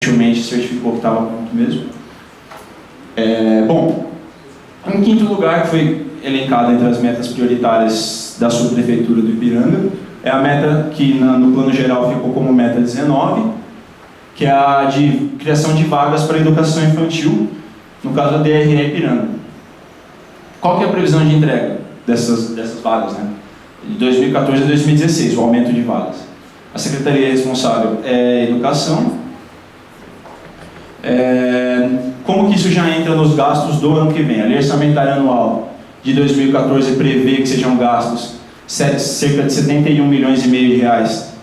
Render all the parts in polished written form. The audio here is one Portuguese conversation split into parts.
certificou que estava pronto mesmo. Bom, em quinto lugar, que foi elencado entre as metas prioritárias da subprefeitura do Ipiranga, é a meta que no plano geral ficou como meta 19, que é a de criação de vagas para a educação infantil, no caso a DRE Ipiranga. Qual que é a previsão de entrega dessas vagas, né? De 2014 a 2016, o aumento de vagas. A secretaria responsável é Educação. Como que isso já entra nos gastos do ano que vem? A lei orçamentária anual de 2014 prevê que sejam gastos cerca de 71 milhões e meio de reais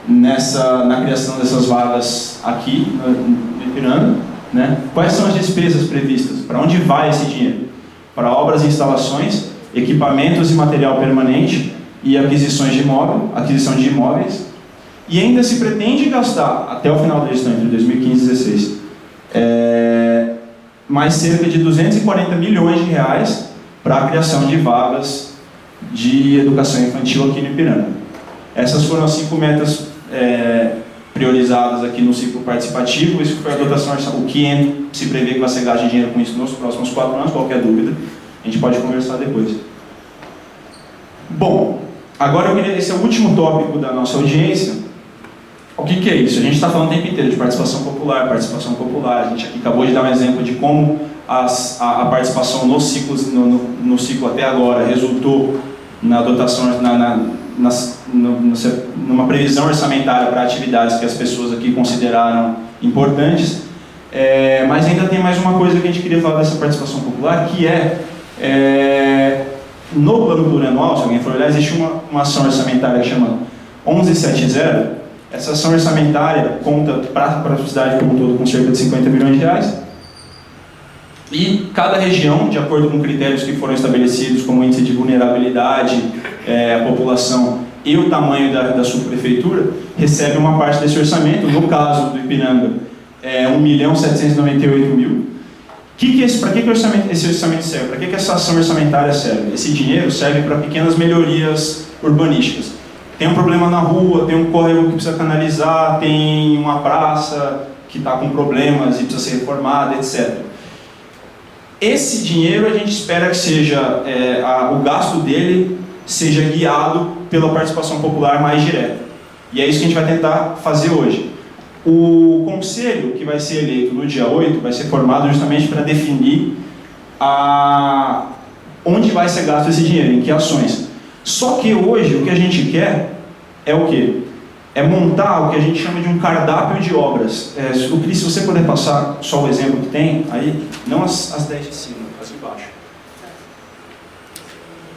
na criação dessas vagas aqui no Ipiranga, né? Quais são as despesas previstas? Para onde vai esse dinheiro? Para obras e instalações, equipamentos e material permanente e aquisição de imóveis. E ainda se pretende gastar, até o final da gestão, entre 2015 e 2016, mais cerca de 240 milhões de reais para a criação de vagas de educação infantil aqui no Ipiranga. Essas foram as 5 metas priorizadas aqui no ciclo participativo. Isso foi a dotação, o que se prevê que vai ser gasto de dinheiro com isso nos próximos 4 anos. Qualquer dúvida, a gente pode conversar depois. Bom, agora esse é o último tópico da nossa audiência. O que é isso? A gente está falando o tempo inteiro de participação popular. A gente aqui acabou de dar um exemplo de como a participação no ciclo até agora resultou na dotação, numa previsão orçamentária para atividades que as pessoas aqui consideraram importantes. Mas ainda tem mais uma coisa que a gente queria falar dessa participação popular, que no plano plurianual, se alguém for olhar, existe uma ação orçamentária que chama 1170. Essa ação orçamentária conta para a cidade como um todo com cerca de 50 milhões de reais. E cada região, de acordo com critérios que foram estabelecidos, como índice de vulnerabilidade, a população e o tamanho da subprefeitura, recebe uma parte desse orçamento. No caso do Ipiranga, 1.798.000. Para que esse orçamento serve? Para que essa ação orçamentária serve? Esse dinheiro serve para pequenas melhorias urbanísticas. Tem um problema na rua, tem um córrego que precisa canalizar, tem uma praça que está com problemas e precisa ser reformada, etc. Esse dinheiro a gente espera que seja, o gasto dele seja guiado pela participação popular mais direta. E é isso que a gente vai tentar fazer hoje. O conselho que vai ser eleito no dia 8 vai ser formado justamente para definir onde vai ser gasto esse dinheiro, em que ações. Só que hoje o que a gente quer é o quê? É montar o que a gente chama de um cardápio de obras. O Cris, se você puder passar só o exemplo que tem, aí, não as 10 de cima, as de baixo.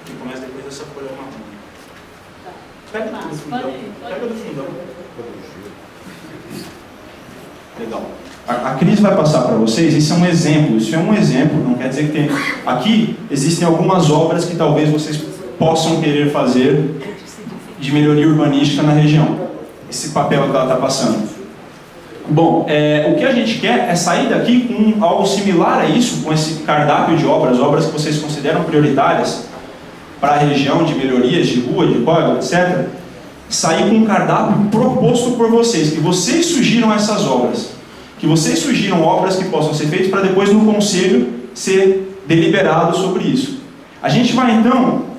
Que começa depois dessa folha marrom. Pega do fundão. Pega do fundão. Legal. A Cris vai passar para vocês, isso é um exemplo, não quer dizer que tem... Aqui existem algumas obras que talvez vocês possam querer fazer de melhoria urbanística na região. Esse papel que ela está passando. Bom, o que a gente quer é sair daqui com algo similar a isso, com esse cardápio de obras que vocês consideram prioritárias para a região, de melhorias de rua, de córrego, etc. Sair com um cardápio proposto por vocês, que vocês sugiram essas obras. Que vocês sugiram obras que possam ser feitas para depois no conselho ser deliberado sobre isso. A gente vai então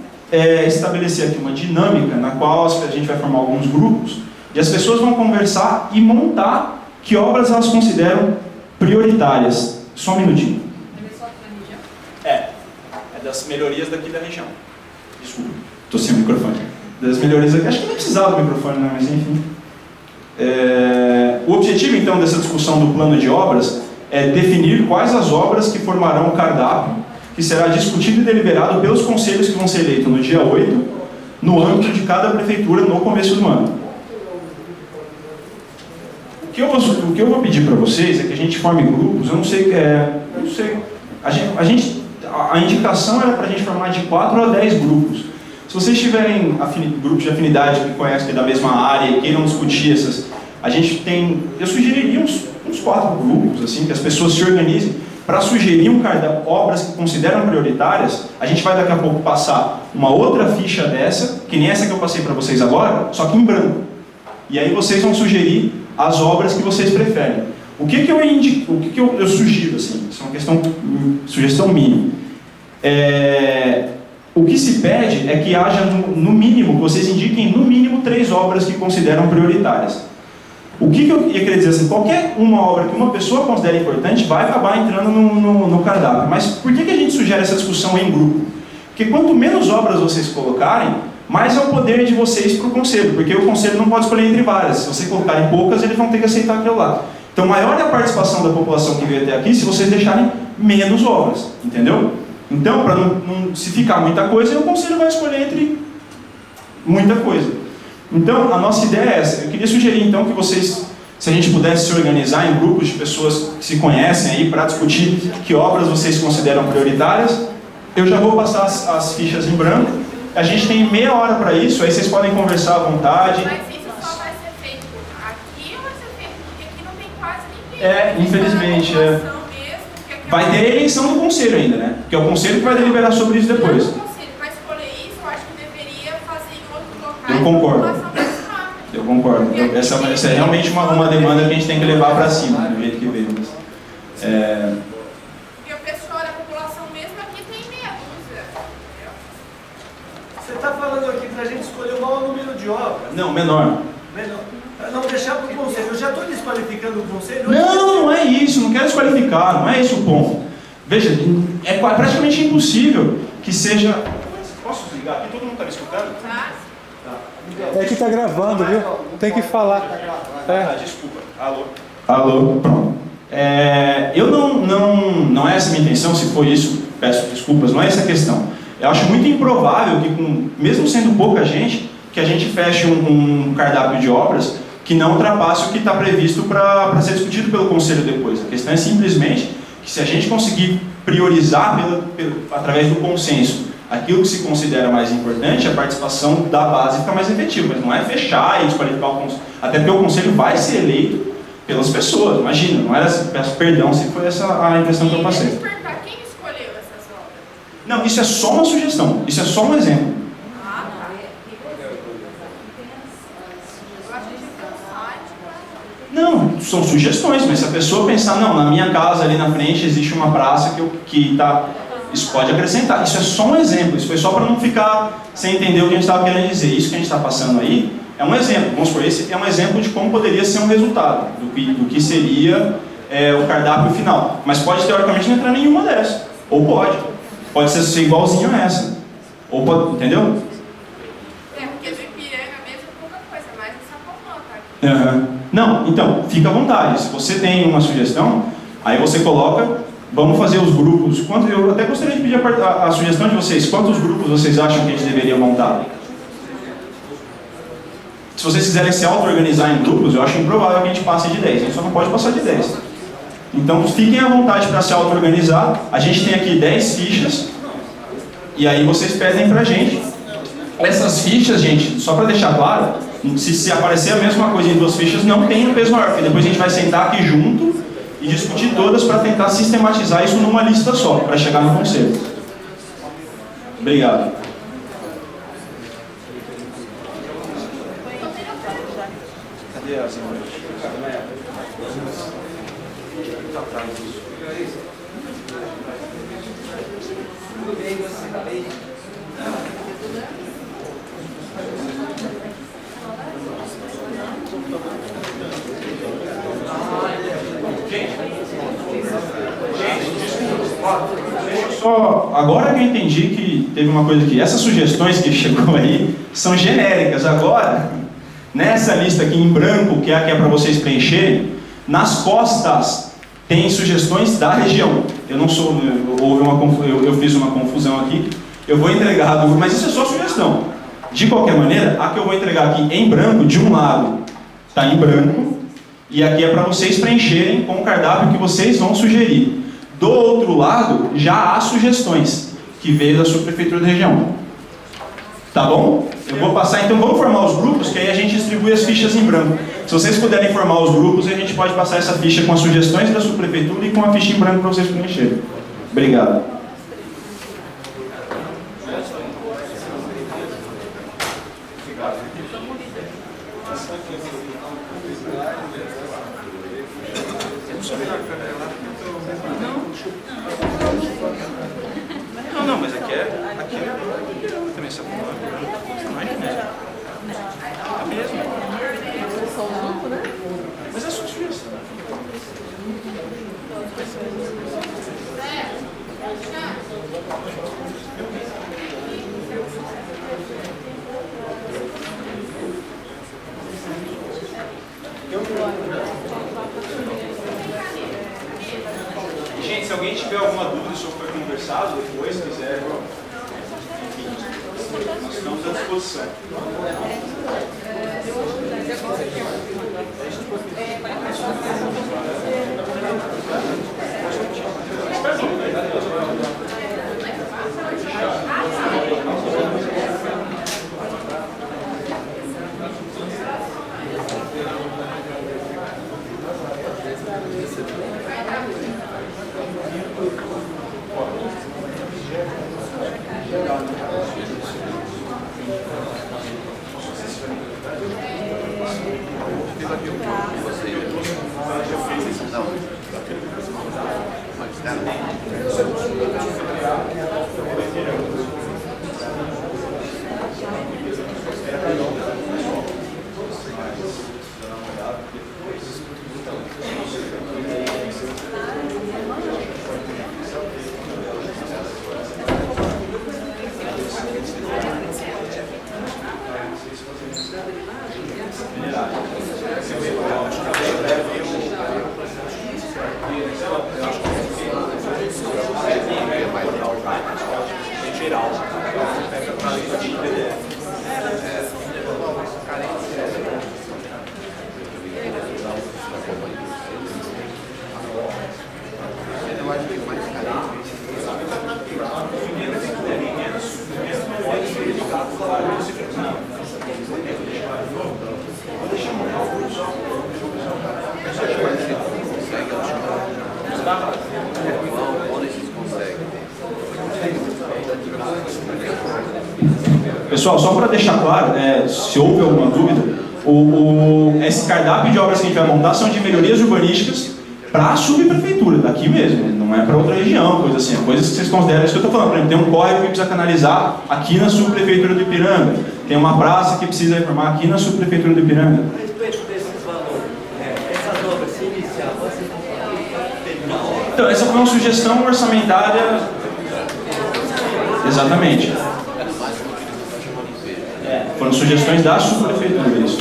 estabelecer aqui uma dinâmica na qual a gente vai formar alguns grupos e as pessoas vão conversar e montar que obras elas consideram prioritárias. Só um minutinho. É das melhorias daqui da região. Desculpa, estou sem o microfone. Das melhorias aqui, acho que não precisava do microfone, né? Mas enfim. O objetivo então dessa discussão do plano de obras é definir quais as obras que formarão o cardápio que será discutido e deliberado pelos conselhos que vão ser eleitos no dia 8, no âmbito de cada prefeitura no começo do ano. O que eu vou pedir para vocês é que a gente forme grupos. Eu não sei, a indicação era para a gente formar de 4 a 10 grupos. Se vocês tiverem grupos de afinidade que conhecem que é da mesma área e queiram discutir eu sugeriria uns 4 grupos, assim, que as pessoas se organizem para sugerir obras que consideram prioritárias. A gente vai daqui a pouco passar uma outra ficha dessa, que nem essa que eu passei para vocês agora, só que em branco. E aí vocês vão sugerir as obras que vocês preferem. O que eu indico, o que eu sugiro, assim, isso é uma questão, sugestão minha. O que se pede é que haja, no mínimo, que vocês indiquem no mínimo 3 obras que consideram prioritárias. O que eu ia querer dizer assim, qualquer uma obra que uma pessoa considere importante vai acabar entrando no cardápio. Mas por que a gente sugere essa discussão em grupo? Porque quanto menos obras vocês colocarem, mais é o poder de vocês para o conselho, porque o conselho não pode escolher entre várias. Se vocês colocarem poucas, eles vão ter que aceitar aquilo lá. Então, maior é a participação da população que veio até aqui se vocês deixarem menos obras, entendeu? Então, para não se ficar muita coisa, o conselho vai escolher entre muita coisa. Então, a nossa ideia é essa. Eu queria sugerir, então, que vocês, se a gente pudesse se organizar em grupos de pessoas que se conhecem aí para discutir que obras vocês consideram prioritárias. Eu já vou passar as fichas em branco. A gente tem meia hora para isso, aí vocês podem conversar à vontade. Mas isso só vai ser feito aqui ou vai ser feito? Porque aqui não tem quase ninguém. Infelizmente. Mesmo, vai ter eleição do conselho ainda, né? Porque é o conselho que vai deliberar sobre isso depois. O conselho vai escolher isso, eu acho que deveria fazer em outro local. Eu concordo. Eu concordo. Essa é realmente uma demanda que a gente tem que levar para cima, do jeito que veio. Porque o pessoal da população mesmo aqui tem meia dúzia. Você está falando aqui para a gente escolher o maior número de obras? Não, menor. Menor. Para não deixar para o conselho. Eu já estou desqualificando o conselho? Não é isso. Não quero desqualificar. Não é esse o ponto. Veja, é praticamente impossível que seja... Posso desligar aqui? Todo mundo está me escutando? Tá? É que está gravando, viu? Tem que falar. Desculpa. Alô, pronto. Não é essa a minha intenção, se for isso, peço desculpas, não é essa a questão. Eu acho muito improvável que, mesmo sendo pouca gente, que a gente feche um cardápio de obras que não ultrapasse o que está previsto para ser discutido pelo conselho depois. A questão é simplesmente que se a gente conseguir priorizar através do consenso aquilo que se considera mais importante, a participação da base fica mais efetiva. Mas não é fechar e desqualificar o conselho. Até porque o conselho vai ser eleito pelas pessoas. Imagina, não era, peço perdão se foi essa a impressão que eu passei. Deixa eu te perguntar, quem escolheu essas obras? Não, isso é só uma sugestão. Isso é só um exemplo. Ah, tá. Eu acho que tinha que ter um site. Não, são sugestões, mas se a pessoa pensar, não, na minha casa ali na frente existe uma praça que está... Isso pode acrescentar. Isso é só um exemplo. Isso foi só para não ficar sem entender o que a gente estava querendo dizer. Isso que a gente está passando aí é um exemplo. Vamos supor, esse é um exemplo de como poderia ser um resultado, do que seria o cardápio final. Mas pode, teoricamente, não entrar nenhuma dessas. Ou pode. Pode ser igualzinho a essa. Ou pode, entendeu? Porque do Ipiranga mesmo é pouca coisa, mas não sabe como tá aqui. Não, então, fica à vontade. Se você tem uma sugestão, aí você coloca... Vamos fazer os grupos. Eu até gostaria de pedir a sugestão de vocês. Quantos grupos vocês acham que a gente deveria montar? Se vocês quiserem se auto-organizar em grupos, eu acho improvável que a gente passe de 10. A gente só não pode passar de 10. Então, fiquem à vontade para se auto-organizar. A gente tem aqui 10 fichas. E aí vocês pedem para a gente. Essas fichas, gente, só para deixar claro, se aparecer a mesma coisa em 2 fichas, não tem um peso maior. Porque depois a gente vai sentar aqui junto e discutir todas para tentar sistematizar isso numa lista só, para chegar no conselho. Obrigado. Cadê as imagens? Agora que eu entendi que teve uma coisa aqui, essas sugestões que chegou aí são genéricas. Agora, nessa lista aqui em branco, que é para vocês preencherem, nas costas tem sugestões da região. Eu fiz uma confusão aqui. Eu vou entregar, mas isso é só sugestão. De qualquer maneira, a que eu vou entregar aqui em branco, de um lado está em branco, e aqui é para vocês preencherem com o cardápio que vocês vão sugerir. Do outro lado, já há sugestões, que veio da subprefeitura da região. Tá bom? Eu vou passar, então vamos formar os grupos, que aí a gente distribui as fichas em branco. Se vocês puderem formar os grupos, a gente pode passar essa ficha com as sugestões da subprefeitura e com a ficha em branco para vocês preencherem. Obrigado. Não, mas aqui é também essa porra. Não é genética. É mesmo. Mas é só sugestão. Gente, se alguém tiver alguma dúvida sobre o que foi conversado, depois, se quiser, enfim, nós estamos à disposição. Pessoal, só para deixar claro, se houve alguma dúvida, esse cardápio de obras que a gente vai montar são de melhorias urbanísticas para a subprefeitura, daqui mesmo, não é para outra região, coisa assim, coisas que vocês consideram, isso que eu estou falando. Por exemplo, tem um córrego que precisa canalizar aqui na subprefeitura do Ipiranga, tem uma praça que precisa reformar aqui na subprefeitura do Ipiranga. A respeito desses valores, essas obras se iniciar, você terminar a obra? Então, essa foi uma sugestão orçamentária. Exatamente. Foram sugestões da subprefeitura, isso.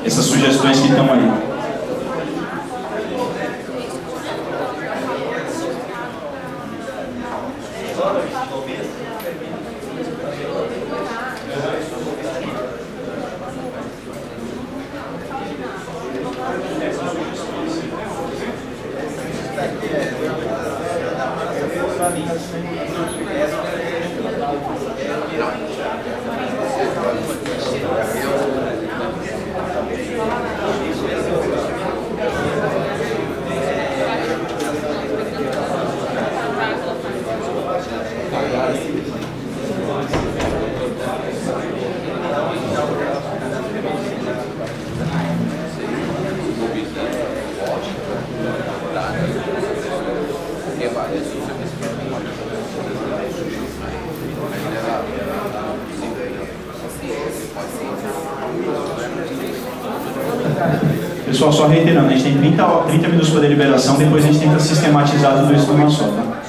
Essas sugestões que estão aí. Pessoal, só reiterando, a gente tem 30 minutos para deliberação, depois a gente tenta sistematizar tudo isso numa só, tá?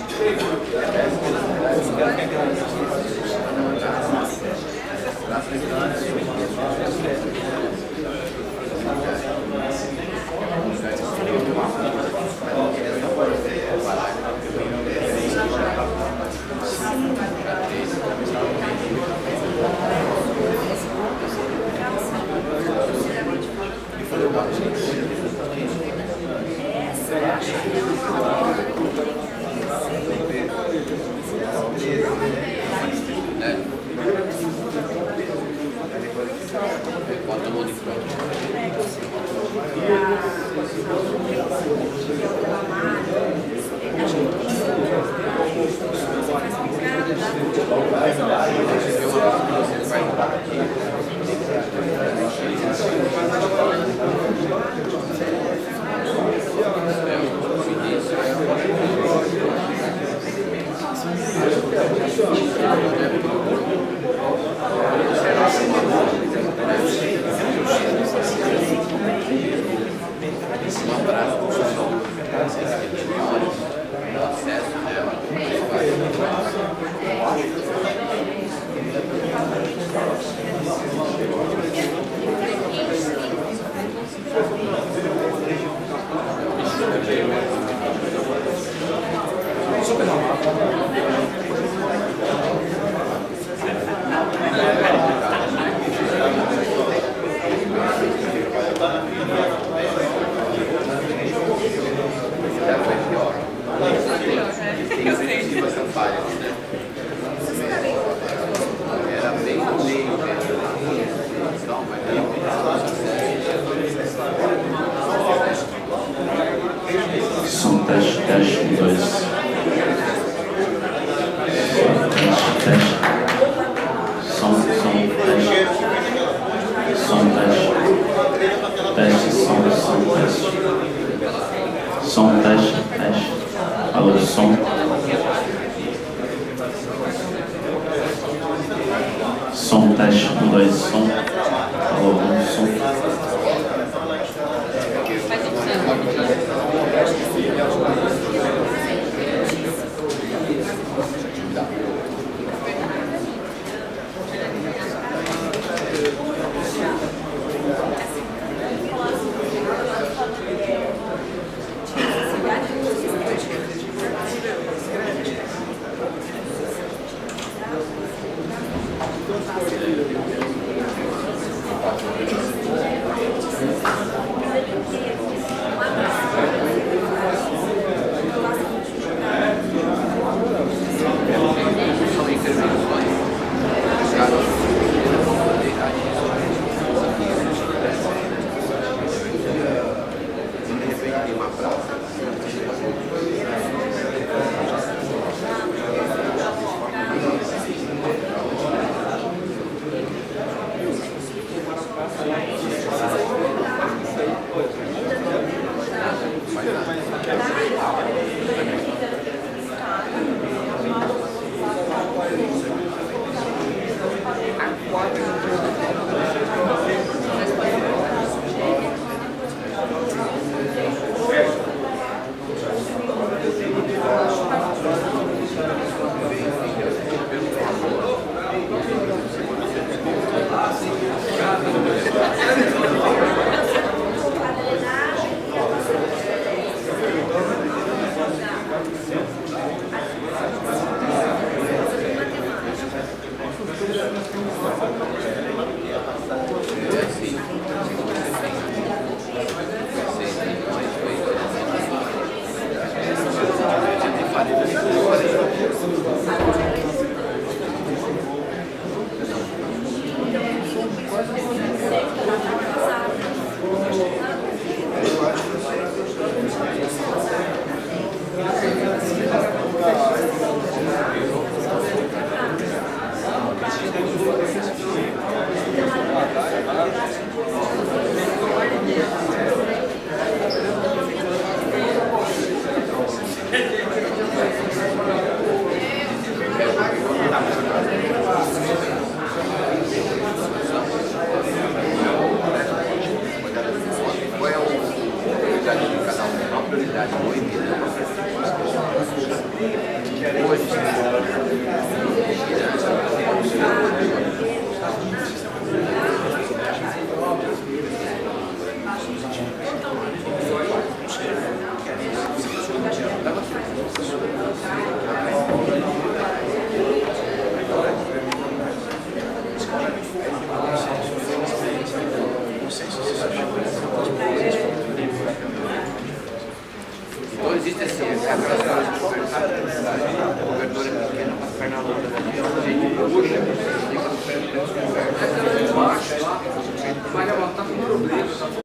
Som, teste, teste, 1, 2. Teste. Som, teste. Som, teste. Teste, som, teste. Som, teste, teste. Alô, som. Som, teste, 1, 2, som. Alô, som. Então existe assim, aquelas coisas de conversar, a cobertura é pequena, mas perna longa, a gente puxa, fica no pé, embaixo, lá,